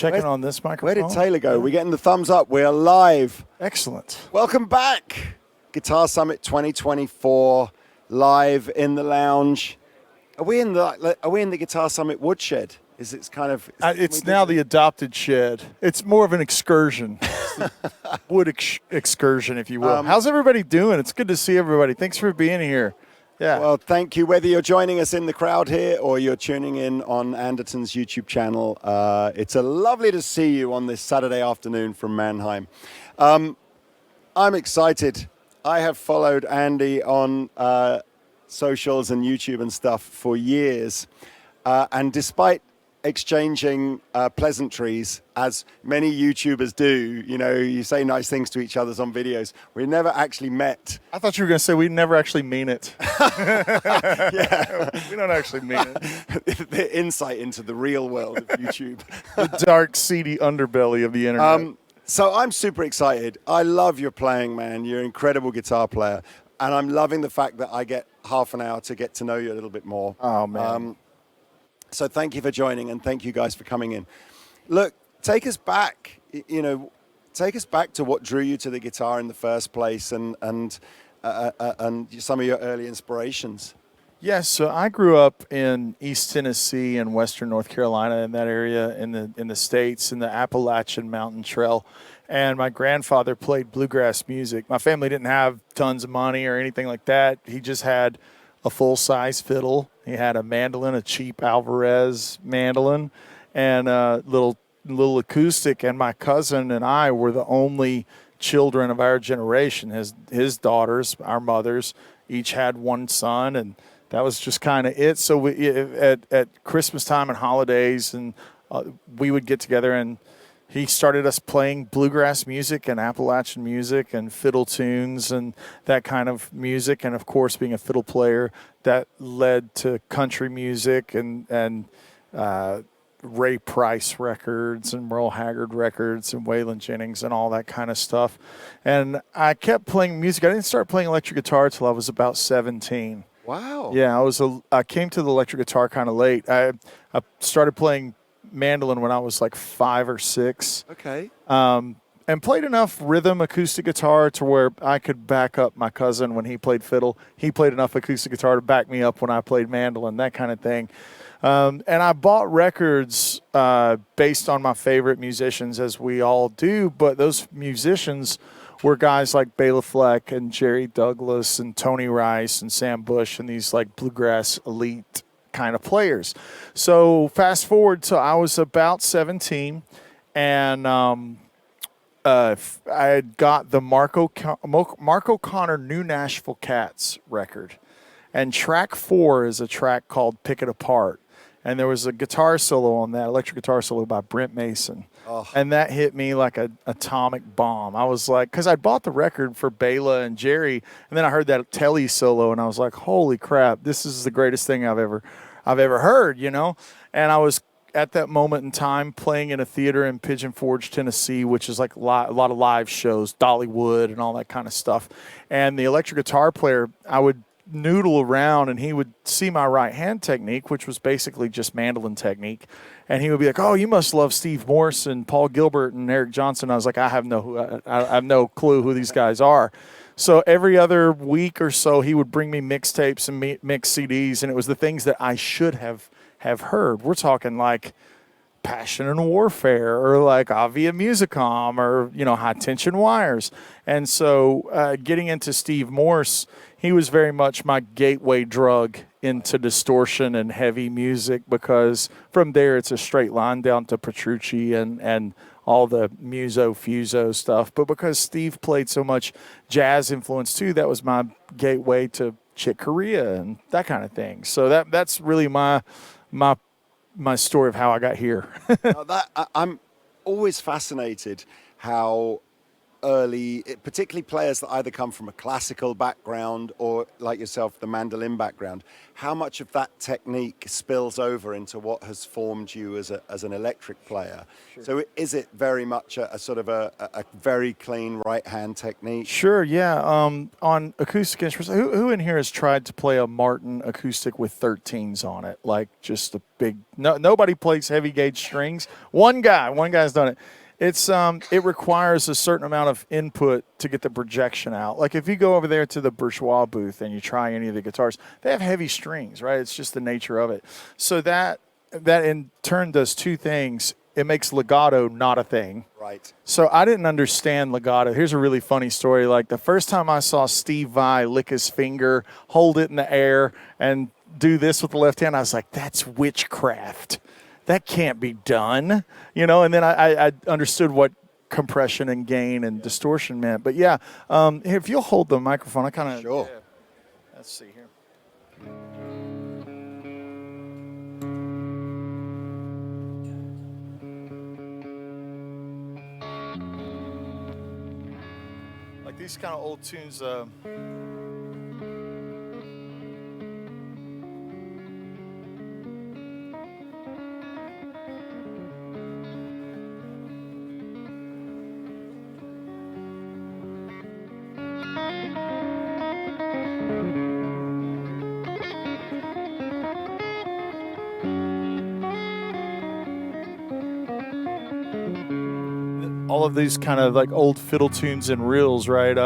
checking on this microphone. Where did Taylor go? We're getting the thumbs up. We're live. Excellent. Welcome back. Guitar Summit 2024, live in the lounge. Are we in the Guitar Summit woodshed? It's now the adopted shed. It's more of an excursion. Wood excursion, if you will. How's everybody doing? It's good to see everybody. Thanks for being here. Yeah. Well, thank you. Whether you're joining us in the crowd here or you're tuning in on Anderton's YouTube channel, it's lovely to see you on this Saturday afternoon from Mannheim. I'm excited. I have followed Andy on socials and YouTube and stuff for years. And despite exchanging pleasantries, as many YouTubers do, you say nice things to each other on videos. We never actually met. I thought you were going to say we never actually mean it. Yeah. We don't actually mean it. The insight into the real world of YouTube. The dark, seedy underbelly of the internet. So I'm super excited. I love your playing, man. You're an incredible guitar player. And I'm loving the fact that I get half an hour to get to know you a little bit more. Oh, man. So thank you for joining, and thank you guys for coming in. Look, take us back, take us back to what drew you to the guitar in the first place and some of your early inspirations. Yes, so I grew up in East Tennessee and Western North Carolina, in that area in the States, in the Appalachian Mountain Trail. And my grandfather played bluegrass music. My family didn't have tons of money or anything like that. He just had a full-size fiddle. He had a mandolin, a cheap Alvarez mandolin, and a little acoustic. And my cousin and I were the only children of our generation. His daughters, our mothers, each had one son, and that was just kind of it. So at Christmas time and holidays, and we would get together, and he started us playing bluegrass music and Appalachian music and fiddle tunes and that kind of music. And, of course, being a fiddle player, that led to country music and Ray Price records and Merle Haggard records and Waylon Jennings and all that kind of stuff. And I kept playing music. I didn't start playing electric guitar until I was about 17. Wow. Yeah, I came to the electric guitar kind of late. I started playing mandolin when I was like 5 or 6. Okay. And played enough rhythm acoustic guitar to where I could back up my cousin when he played fiddle. He played enough acoustic guitar to back me up when I played mandolin, that kind of thing. And I bought records based on my favorite musicians, as we all do, but those musicians were guys like Bela Fleck and Jerry Douglas and Tony Rice and Sam Bush and these like bluegrass elite kind of players. So fast forward to I was about 17, and I had got the Mark O'Connor New Nashville Cats record, and track 4 is a track called Pick It Apart, and there was a guitar solo on that, electric guitar solo by Brent Mason. Oh. And that hit me like an atomic bomb. I was like, because I bought the record for Bela and Jerry, and then I heard that Telly solo, and I was like, holy crap, this is the greatest thing I've ever heard, And I was at that moment in time playing in a theater in Pigeon Forge, Tennessee, which is like a lot of live shows, Dollywood and all that kind of stuff. And the electric guitar player, I would noodle around, and he would see my right hand technique, which was basically just mandolin technique, and he would be like, oh, you must love Steve Morse and Paul Gilbert and Eric Johnson. I was like, I have no clue who these guys are. So every other week or so, he would bring me mixtapes and mix CDs, and it was the things that I should have heard. We're talking like Passion and Warfare, or like Avia Musicom, or High Tension Wires. And so getting into Steve Morse, he was very much my gateway drug into distortion and heavy music, because from there it's a straight line down to Petrucci and all the Muso Fuso stuff. But because Steve played so much jazz influence too, that was my gateway to Chick Corea and that kind of thing. So that's really my story of how I got here. I'm always fascinated how early, particularly players that either come from a classical background or, like yourself, the mandolin background, how much of that technique spills over into what has formed you as an electric player? Sure. So is it very much a sort of a very clean right-hand technique? Sure, yeah. On acoustic instruments, who in here has tried to play a Martin acoustic with 13s on it? Like just a big, nobody plays heavy gauge strings. One guy's done it. It requires a certain amount of input to get the projection out. Like if you go over there to the Bourgeois booth and you try any of the guitars, they have heavy strings, right? It's just the nature of it. So that in turn does two things. It makes legato not a thing. Right. So I didn't understand legato. Here's a really funny story. Like the first time I saw Steve Vai lick his finger, hold it in the air, and do this with the left hand, I was like, that's witchcraft. That can't be done, and then I understood what compression and gain and distortion meant. But yeah, if you'll hold the microphone, I kind of... Sure. Yeah. Let's see here. Like these kind of old tunes... all of these kind of like old fiddle tunes and reels, right?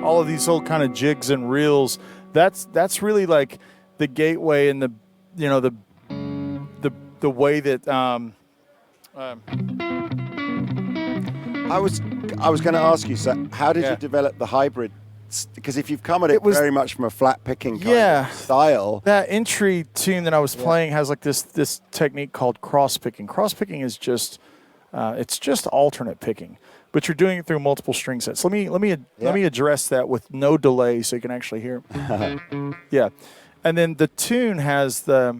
All of these old kind of jigs and reels. That's really like the gateway and the way that I was going to ask you, so how did you develop the hybrid? Because if you've come at it very much from a flat picking kind of style. That entry tune that I was playing has like this technique called cross picking. Cross picking is just it's just alternate picking, but you're doing it through multiple string sets. Let me address that with no delay so you can actually hear. Yeah. And then the tune has the...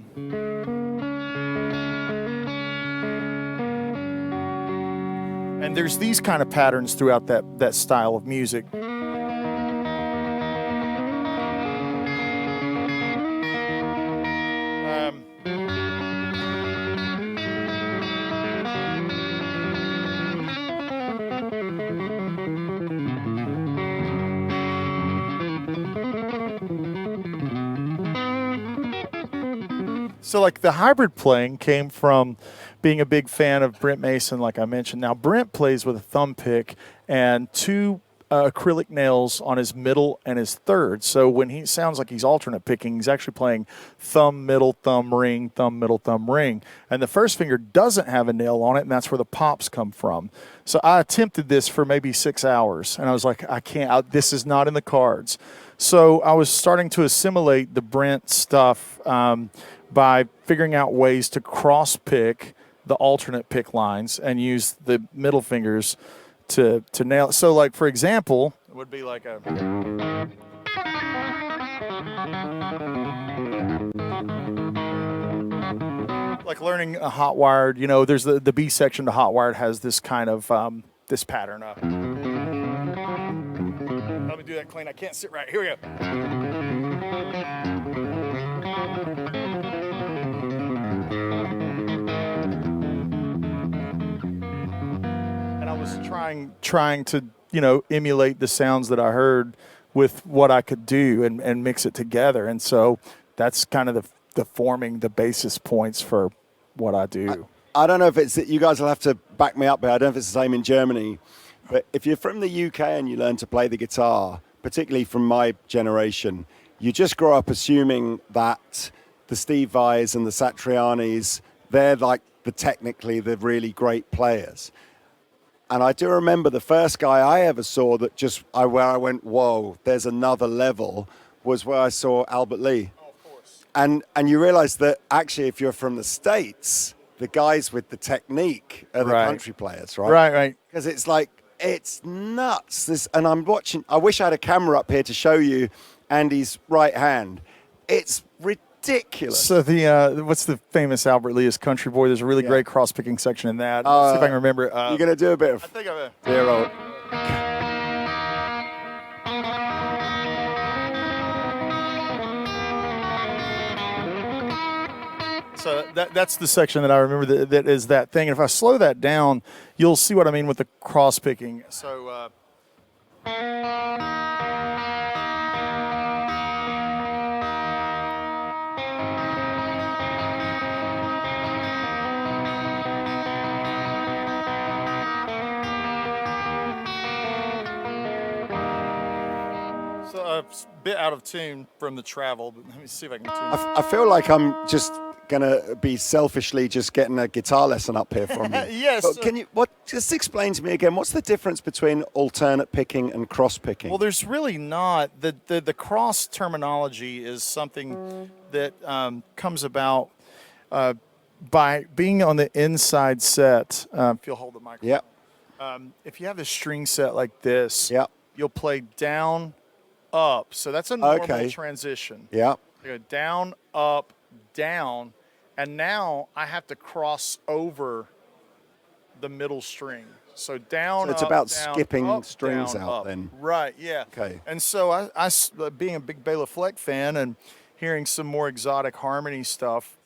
And there's these kind of patterns throughout that style of music. So like the hybrid playing came from being a big fan of Brent Mason, like I mentioned. Now Brent plays with a thumb pick and two acrylic nails on his middle and his third. So when he sounds like he's alternate picking, he's actually playing thumb, middle, thumb, ring, thumb, middle, thumb, ring. And the first finger doesn't have a nail on it, and that's where the pops come from. So I attempted this for maybe 6 hours, and I was like, I can't, this is not in the cards. So I was starting to assimilate the Brent stuff by figuring out ways to cross-pick the alternate pick lines and use the middle fingers to nail it. So, like, for example, it would be like a... Like learning a hot wired, there's the B section to hot wired has this kind of, this pattern. Let me do that clean. I can't sit right. Here we go. And I was trying to, emulate the sounds that I heard with what I could do and mix it together. And so that's kind of the forming the basis points for what I do. I don't know if it's that you guys will have to back me up, but I don't know if it's the same in Germany. But if you're from the UK and you learn to play the guitar, particularly from my generation, you just grow up assuming that the Steve Vais and the Satrianis, they're like technically the really great players. And I do remember the first guy I ever saw that where I went, whoa, there's another level, was where I saw Albert Lee. Oh, of course. And you realize that actually if you're from the States, the guys with the technique are the Right. country players, right? Right. Because it's like, it's nuts. And I'm watching, I wish I had a camera up here to show you Andy's right hand. It's ridiculous. So the what's the famous Albert Lea's Country Boy? There's a really great cross picking section in that. Let's see if I can remember it. You're going to do a bit of I think of it. dear old. So that's the section that I remember that is that thing. And if I slow that down, you'll see what I mean with the cross picking. So. So a bit out of tune from the travel, but let me see if I can tune it. I feel like I'm just going to be selfishly just getting a guitar lesson up here from you. Yes. But just explain to me again, what's the difference between alternate picking and cross picking? Well, there's really not. The cross terminology is something that comes about by being on the inside set. If you'll hold the microphone. Yeah. If you have the string set like this, Yeah. you'll play down, up. So that's a normal transition. Yeah. You go down, up, down, and now I have to cross over the middle string. So down, So it's up, about down, skipping up, strings down, out up. then. Right, yeah. Okay. And so I being a big Bela Fleck fan and hearing some more exotic harmony stuff,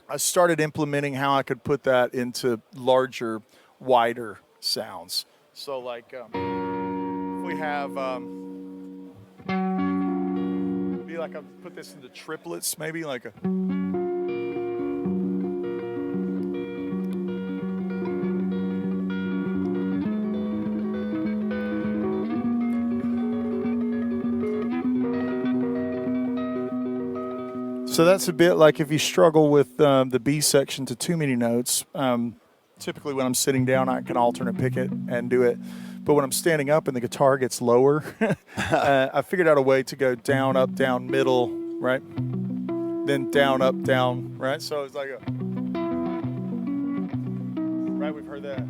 I started implementing how I could put that into larger, wider sounds. So like if we have, be like I'll put this into triplets, maybe like a. So that's a bit like if you struggle with the B section to too many notes. Typically when I'm sitting down, I can alternate pick it and do it. But when I'm standing up and the guitar gets lower, I figured out a way to go down, up, down, middle, right? Then down, up, down, right? So it's like a, right, we've heard that.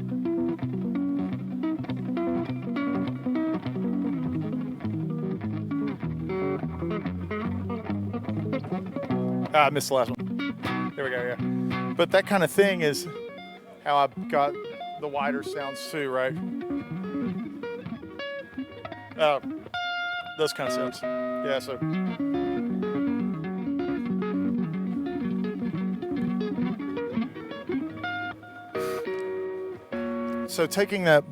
I missed the last one. There we go, yeah. But that kind of thing is how I've got the wider sounds too, right? Those kind of sounds. Yeah, so. So taking that,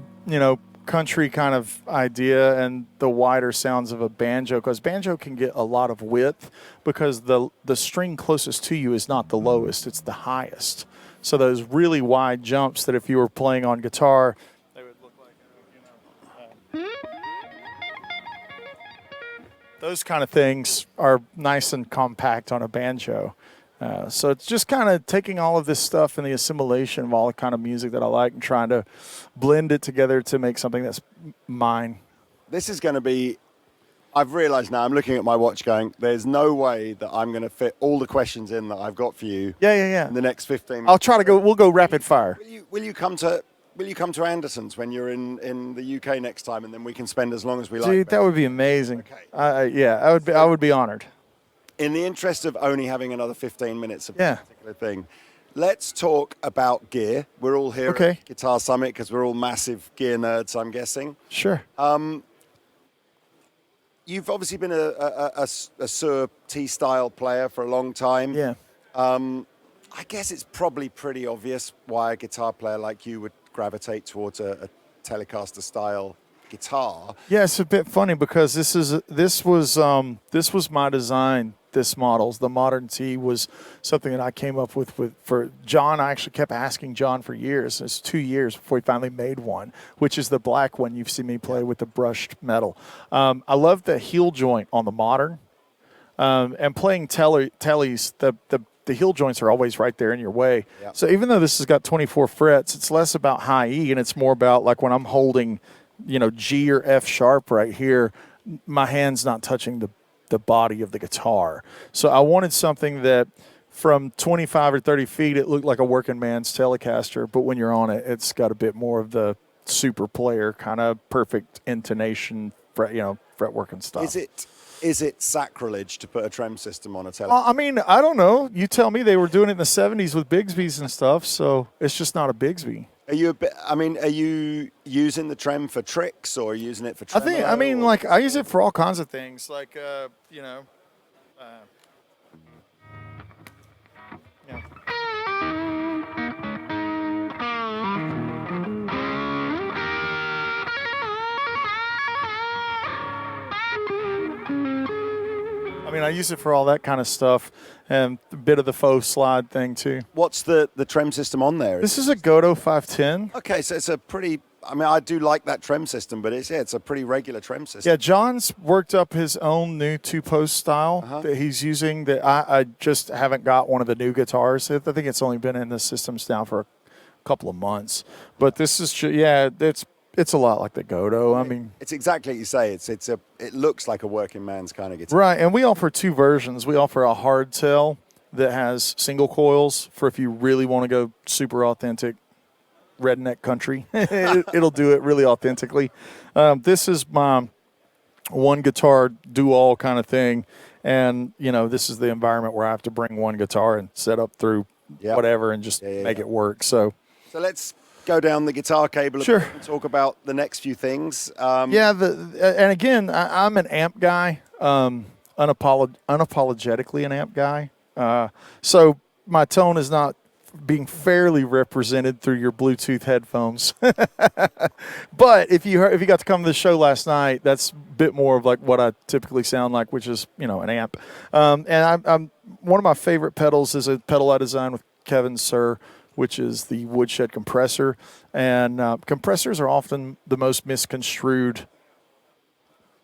country kind of idea and the wider sounds of a banjo, because banjo can get a lot of width because the string closest to you is not the lowest, it's the highest. So those really wide jumps that if you were playing on guitar, they would look like, those kind of things are nice and compact on a banjo. So it's just kind of taking all of this stuff and the assimilation of all the kind of music that I like and trying to blend it together to make something that's mine. This is going to be, I've realized now, I'm looking at my watch going, there's no way that I'm going to fit all the questions in that I've got for you Yeah. in the next 15 minutes. I'll try to go, we'll go rapid fire. Will you come to Anderton's when you're in the UK next time, and then we can spend as long as we like? Dude, that would be amazing. Okay. I would be honored. In the interest of only having another 15 minutes of Yeah. this particular thing, let's talk about gear. We're all here at Guitar Summit because we're all massive gear nerds, I'm guessing. Sure. You've obviously been a Sur T-style player for a long time. Yeah. I guess it's probably pretty obvious why a guitar player like you would gravitate towards a Telecaster style guitar. Yeah, it's a bit funny because this was my design. This model, the Modern T, was something that I came up with for John. I actually kept asking John for years. It's 2 years before he finally made one, which is the black one you've seen me play with the brushed metal. I love the heel joint on the Modern, and playing tellies. The heel joints are always right there in your way. Yep. So even though this has got 24 frets, it's less about high E and it's more about like when I'm holding, G or F sharp right here, my hand's not touching the body of the guitar. So I wanted something that from 25 or 30 feet, it looked like a working man's Telecaster. But when you're on it, it's got a bit more of the super player kind of perfect intonation, fretwork and stuff. Is it sacrilege to put a trem system on a Telecaster? I mean, I don't know. You tell me. They were doing it in the 70s with Bigsby's and stuff, so it's just not a Bigsby. Are you using the trem for tricks or are you using it for tremolo? I use it for all kinds of things, like, yeah. I mean, I use it for all that kind of stuff and a bit of the faux slide thing, too. What's the trem system on there? This is a Godo 510. Okay, so it's a pretty... I mean, I do like that trem system, but it's a pretty regular trem system. Yeah, John's worked up his own new two-post style that he's using that I just haven't got one of the new guitars. I think it's only been in the systems now for a couple of months. But this is, it's a lot like the Godo. I mean, it's exactly what you say. It looks like a working man's kind of guitar. Right, and we offer two versions. We offer a hardtail that has single coils for if you really want to go super authentic redneck country. It'll do it really authentically. This is my one guitar do all kind of thing, and this is the environment where I have to bring one guitar and set up through whatever and just make it work. So let's go down the guitar cable sure. and talk about the next few things. And again, I'm an amp guy, unapologetically an amp guy. So my tone is not being fairly represented through your Bluetooth headphones. But if you got to come to the show last night, that's a bit more of like what I typically sound like, which is, an amp. And I'm one of my favorite pedals is a pedal I designed with Kevin Sir, which is the Woodshed compressor. And compressors are often the most misconstrued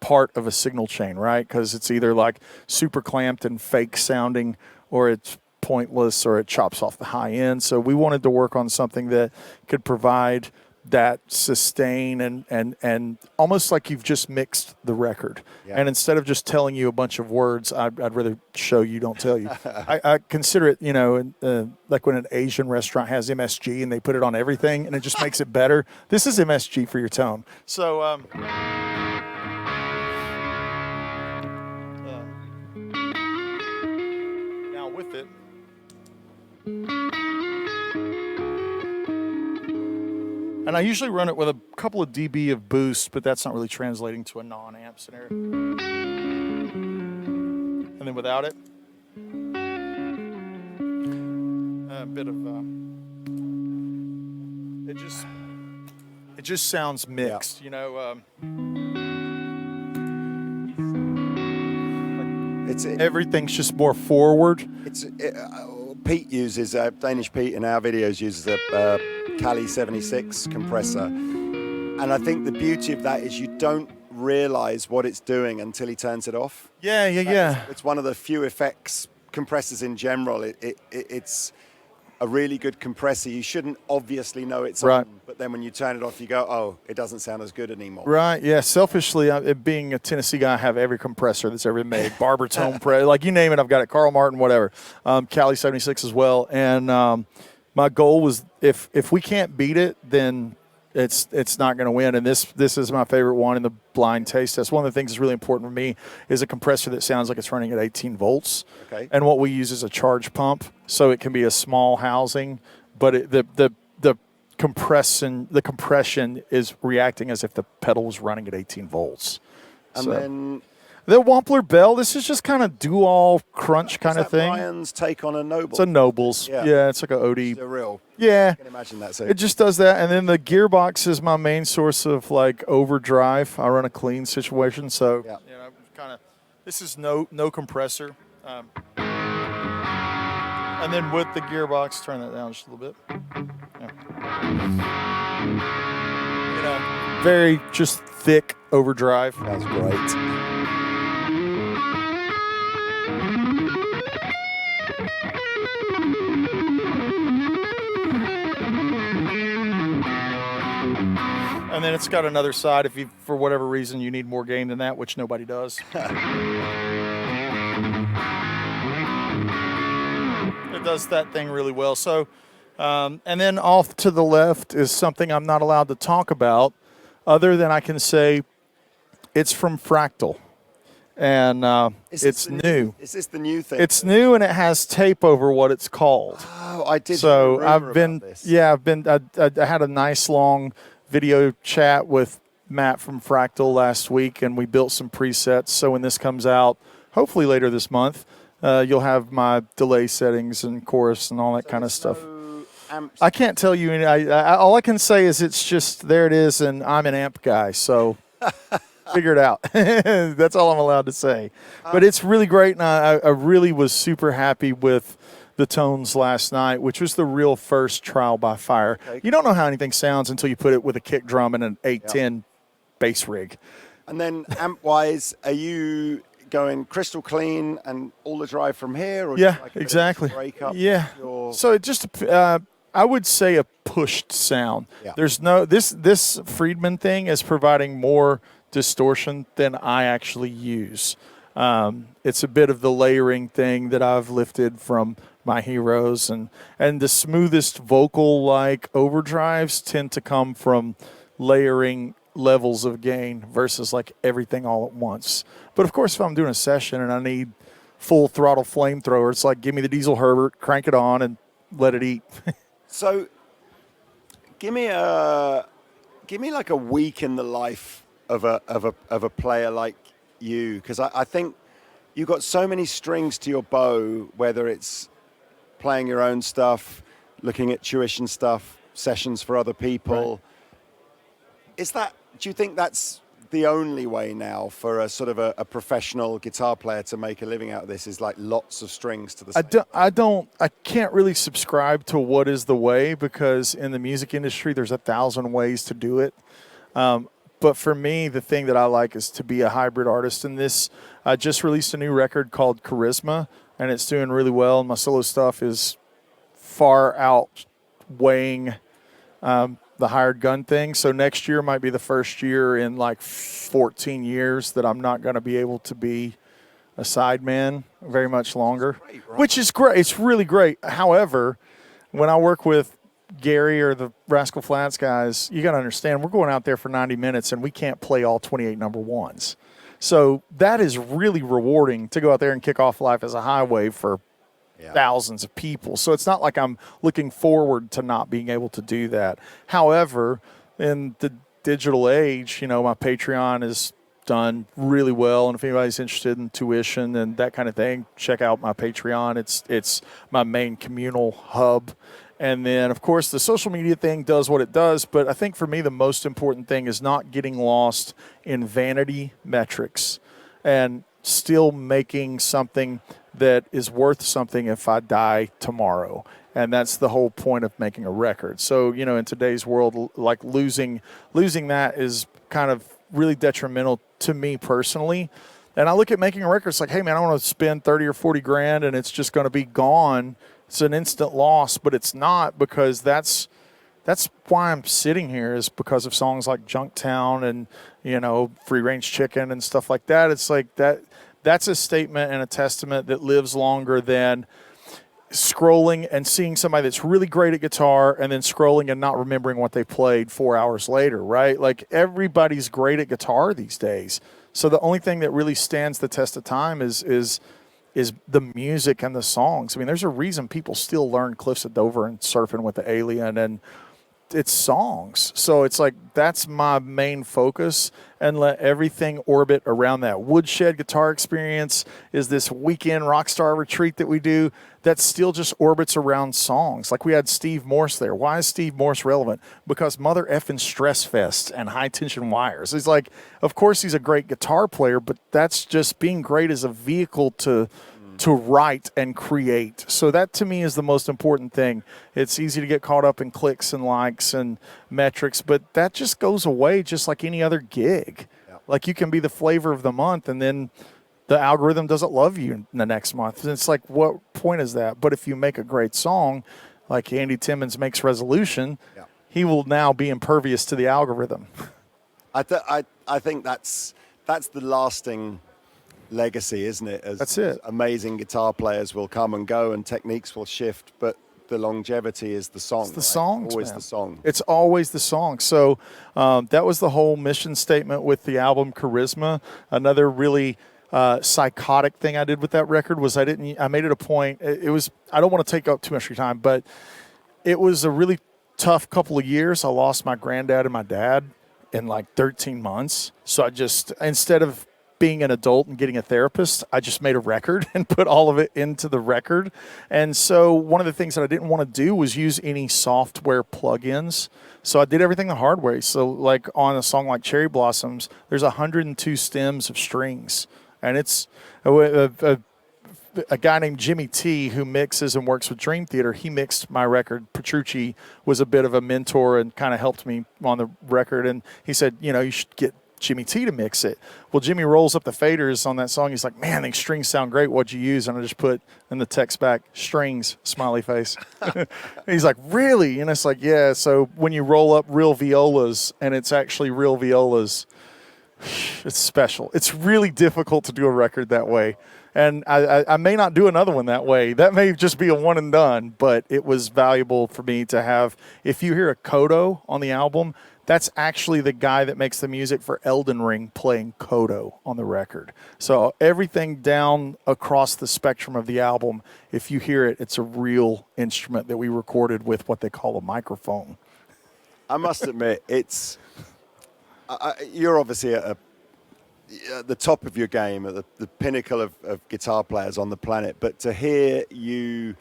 part of a signal chain, right? Because it's either like super clamped and fake sounding, or it's pointless, or it chops off the high end. So we wanted to work on something that could provide that sustain and almost like you've just mixed the record. Yeah. And instead of just telling you a bunch of words, I'd rather show you, don't tell you. I consider it, like when an Asian restaurant has MSG and they put it on everything and it just makes it better. This is MSG for your tone. So, now with it, and I usually run it with a couple of dB of boost, but that's not really translating to a non-amp scenario. And then without it, a bit of it just sounds mixed, everything's just more forward. Pete uses Danish Pete in our videos uses a Cali 76 compressor, and I think the beauty of that is you don't realize what it's doing until he turns it off. It's one of the few effects compressors in general. It's a really good compressor. You shouldn't obviously know it's on, but then when you turn it off, you go, oh, it doesn't sound as good anymore. Right, yeah. Selfishly, being a Tennessee guy, I have every compressor that's ever been made. Barber Tone Press, like you name it, I've got it. Carl Martin, whatever. Cali 76 as well. And my goal was if we can't beat it, then it's not going to win. And this is my favorite one in the blind taste test. One of the things that's really important for me is a compressor that sounds like it's running at 18 volts. Okay. And what we use is a charge pump, so it can be a small housing, but the compression is reacting as if the pedal was running at 18 volts. And then the Wampler Bell, this is just kind of do-all crunch kind of thing. Brian's take on a Noble. It's a Nobles. Yeah, it's like an OD. It's a real. Yeah. I can imagine that. So it just does that. And then the gearbox is my main source of like overdrive. I run a clean situation. So, kind of, this is no compressor. And then with the gearbox, turn that down just a little bit. Yeah. Very just thick overdrive. That's great. And then it's got another side if you, for whatever reason, you need more gain than that, which nobody does. does that thing really well. So, and then off to the left is something I'm not allowed to talk about, other than I can say it's from Fractal, and it's new. Is this the new thing? It's new, and it has tape over what it's called. Oh, I did. So hear a rumor about this. I had a nice long video chat with Matt from Fractal last week, and we built some presets. So when this comes out, hopefully later this month, you'll have my delay settings and chorus and all that kind of stuff. Amps. I can't tell you any. All I can say is it's just there. It is, and I'm an amp guy, so figure it out. That's all I'm allowed to say. But it's really great, and I really was super happy with the tones last night, which was the real first trial by fire. Okay. You don't know how anything sounds until you put it with a kick drum and an 810 bass rig. And then amp-wise, are you going crystal clean and all the drive from here? Or Yeah, like a bit of exactly. break up Yeah. So it just, I would say a pushed sound. Yeah. There's no, this Friedman thing is providing more distortion than I actually use. It's a bit of the layering thing that I've lifted from my heroes, and the smoothest vocal like overdrives tend to come from layering levels of gain versus like everything all at once. But of course, if I'm doing a session and I need full throttle flamethrower, it's like, give me the Diesel Herbert, crank it on, and let it eat. So, give me like a week in the life of a player like you, because I think you've got so many strings to your bow, whether it's playing your own stuff, looking at tuition stuff, sessions for other people. Right. Do you think that's the only way now for a sort of a professional guitar player to make a living out of this, is like lots of strings to the same? I can't really subscribe to what is the way, because in the music industry, there's 1,000 ways to do it. But for me, the thing that I like is to be a hybrid artist. And I just released a new record called Charisma, and it's doing really well. And my solo stuff is far outweighing the hired gun thing. So next year might be the first year in like 14 years that I'm not going to be able to be a sideman very much longer, great, right? Which is great. It's really great. However, when I work with Gary or the Rascal Flatts guys, you got to understand, we're going out there for 90 minutes and we can't play all 28 number ones. So that is really rewarding, to go out there and kick off Life as a Highway for thousands of people. So it's not like I'm looking forward to not being able to do that. However, in the digital age, my Patreon is done really well, and if anybody's interested in tuition and that kind of thing, check out my Patreon. It's my main communal hub. And then, of course, the social media thing does what it does, but I think for me the most important thing is not getting lost in vanity metrics and still making something that is worth something if I die tomorrow. And that's the whole point of making a record. So, in today's world, like losing that is kind of really detrimental to me personally. And I look at making a record, it's like, hey man, I want to spend 30 or 40 grand and it's just going to be gone. It's an instant loss, but it's not, because that's why I'm sitting here, is because of songs like Junktown and, Free Range Chicken and stuff like that. It's like that's a statement and a testament that lives longer than scrolling and seeing somebody that's really great at guitar and then scrolling and not remembering what they played 4 hours later, right? Like, everybody's great at guitar these days. So the only thing that really stands the test of time is the music and the songs. I mean, there's a reason people still learn Cliffs of Dover and Surfing with the Alien, and it's songs. So it's like, that's my main focus, and let everything orbit around that. Woodshed Guitar Experience is this weekend rockstar retreat that we do that still just orbits around songs. Like, we had Steve Morse there. Why is Steve Morse relevant? Because mother effing Stress Fest and High Tension Wires. He's like, of course he's a great guitar player, but that's just being great as a vehicle to write and create. So that to me is the most important thing. It's easy to get caught up in clicks and likes and metrics, but that just goes away just like any other gig. Yeah. Like, you can be the flavor of the month and then the algorithm doesn't love you in the next month. And it's like, what point is that? But if you make a great song, like Andy Timmons makes Resolution, he will now be impervious to the algorithm. I think that's the lasting legacy, isn't it? That's it. As amazing guitar players will come and go and techniques will shift, but the longevity is the song. It's the right? songs, Always man. the song. It's always the song. So that was the whole mission statement with the album Charisma. Another really psychotic thing I did with that record was I made it a point. It was, I don't want to take up too much of your time, but it was a really tough couple of years. I lost my granddad and my dad in like 13 months. So I just, instead of being an adult and getting a therapist, I just made a record and put all of it into the record. And so one of the things that I didn't want to do was use any software plugins. So I did everything the hard way. So like on a song like Cherry Blossoms, there's 102 stems of strings. And it's a guy named Jimmy T, who mixes and works with Dream Theater. He mixed my record. Petrucci was a bit of a mentor and kind of helped me on the record. And he said, you should get Jimmy T to mix it. Well, Jimmy rolls up the faders on that song. He's like, man, these strings sound great. What'd you use? And I just put in the text back, strings, smiley face. He's like, really? And it's like, yeah. So when you roll up real violas and it's actually real violas, it's special. It's really difficult to do a record that way. And I may not do another one that way. That may just be a one and done, but it was valuable for me to have. If you hear a Kodo on the album, that's actually the guy that makes the music for Elden Ring playing Kodo on the record. So everything down across the spectrum of the album, if you hear it, it's a real instrument that we recorded with what they call a microphone. I must admit, you're obviously at the top of your game, at the pinnacle of guitar players on the planet. But to hear you,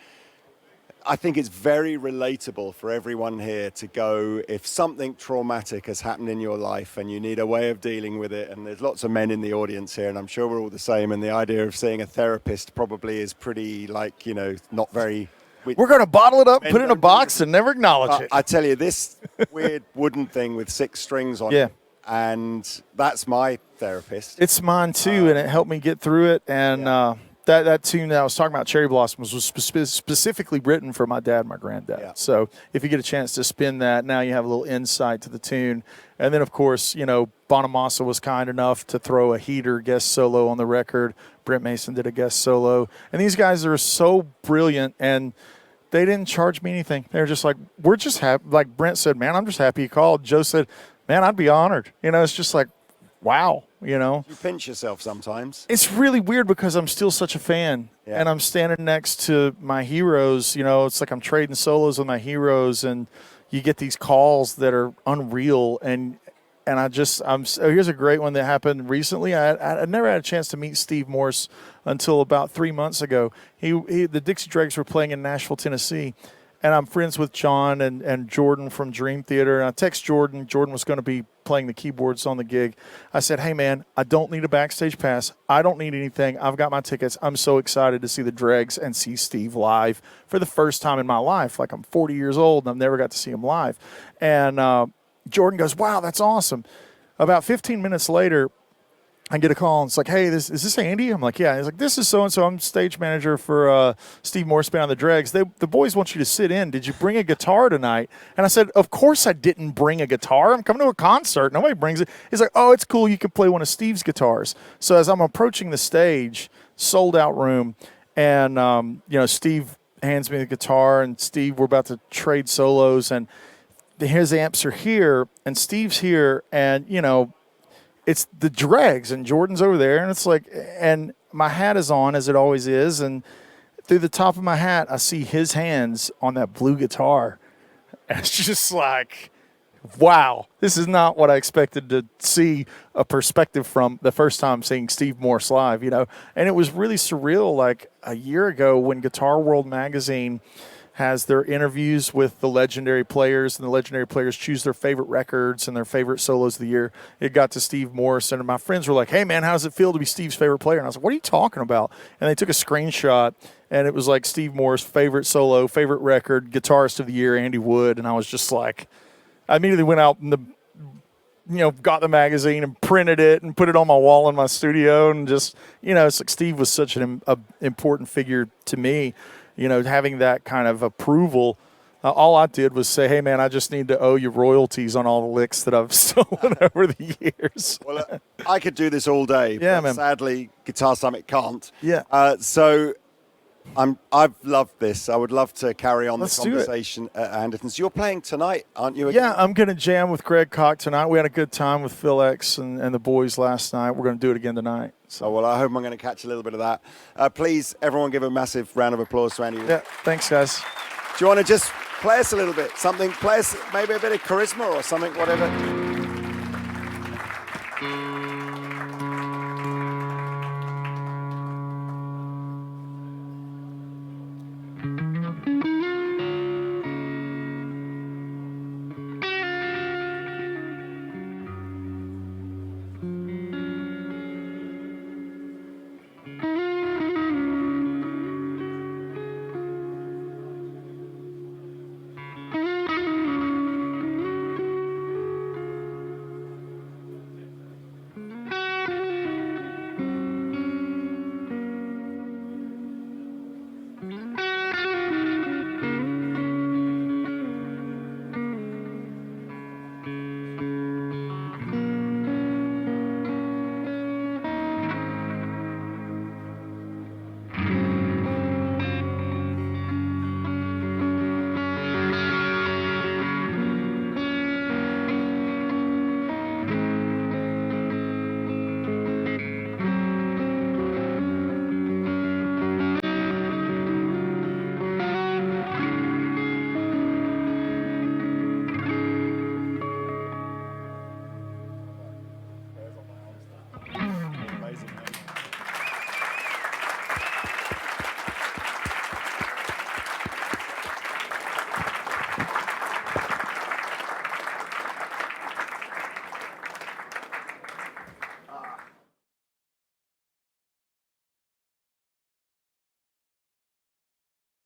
I think it's very relatable for everyone here to go, if something traumatic has happened in your life and you need a way of dealing with it, and there's lots of men in the audience here, and I'm sure we're all the same, and the idea of seeing a therapist probably is pretty, not very... We're going to bottle it up, put it in a box, and never acknowledge it. I tell you, this weird wooden thing with 6 strings on it, and that's my therapist. It's mine too, and it helped me get through it. And that tune that I was talking about, Cherry Blossoms, was specifically written for my dad and my granddad. Yeah. So if you get a chance to spin that, now you have a little insight to the tune. And then, of course, Bonamassa was kind enough to throw a heater guest solo on the record. Brent Mason did a guest solo. And these guys are so brilliant, and they didn't charge me anything. They were just like, we're just happy. Like Brent said, man, I'm just happy you called. Joe said, man, I'd be honored. It's just like, wow, You pinch yourself sometimes. It's really weird because I'm still such a fan, and I'm standing next to my heroes. It's like I'm trading solos with my heroes, and you get these calls that are unreal. And here's a great one that happened recently. I never had a chance to meet Steve Morse until about 3 months ago. The Dixie Dregs were playing in Nashville, Tennessee. And I'm friends with John and Jordan from Dream Theater. And I text Jordan. Jordan was going to be playing the keyboards on the gig. I said, hey, man, I don't need a backstage pass. I don't need anything. I've got my tickets. I'm so excited to see the Dregs and see Steve live for the first time in my life. Like, I'm 40 years old, and I've never got to see him live. And Jordan goes, wow, that's awesome. About 15 minutes later, I get a call, and it's like, hey, is this Andy? I'm like, yeah. He's like, this is so-and-so. I'm stage manager for Steve Morse Band on the Dregs. The boys want you to sit in. Did you bring a guitar tonight? And I said, of course I didn't bring a guitar. I'm coming to a concert. Nobody brings it. He's like, oh, it's cool. You can play one of Steve's guitars. So as I'm approaching the stage, sold-out room, and, Steve hands me the guitar, and Steve, we're about to trade solos, and his amps are here, and Steve's here, and, it's the Dregs, and Jordan's over there, and it's like, and my hat is on, as it always is, and through the top of my hat, I see his hands on that blue guitar. And it's just like, wow, this is not what I expected to see a perspective from the first time seeing Steve Morse live, And it was really surreal, like a year ago when Guitar World magazine has their interviews with the legendary players, and the legendary players choose their favorite records and their favorite solos of the year. It got to Steve Morse, and my friends were like, hey, man, how does it feel to be Steve's favorite player? And I was like, what are you talking about? And they took a screenshot, and it was like Steve Morse, favorite solo, favorite record, guitarist of the year, Andy Wood. And I was just like, I immediately went out and got the magazine and printed it and put it on my wall in my studio. And just, it's like Steve was such an important figure to me. Having that kind of approval All I did was say, hey, man, I just need to owe you royalties on all the licks that I've stolen over the years. Well, I could do this all day, Yeah, but man. sadly, Guitar Summit can't. Yeah. So I've loved this. I would love to carry on Let's the do it. conversation at Anderton's. You're playing tonight, aren't you? Again? Yeah, I'm going to jam with Greg Koch tonight. We had a good time with Phil X and the boys last night. We're going to do it again tonight. So, well, I hope I'm going to catch a little bit of that. Please, everyone, give a massive round of applause to Andy. Yeah, thanks, guys. Do you want to just play us a little bit? Something, play us maybe a bit of charisma or something, whatever.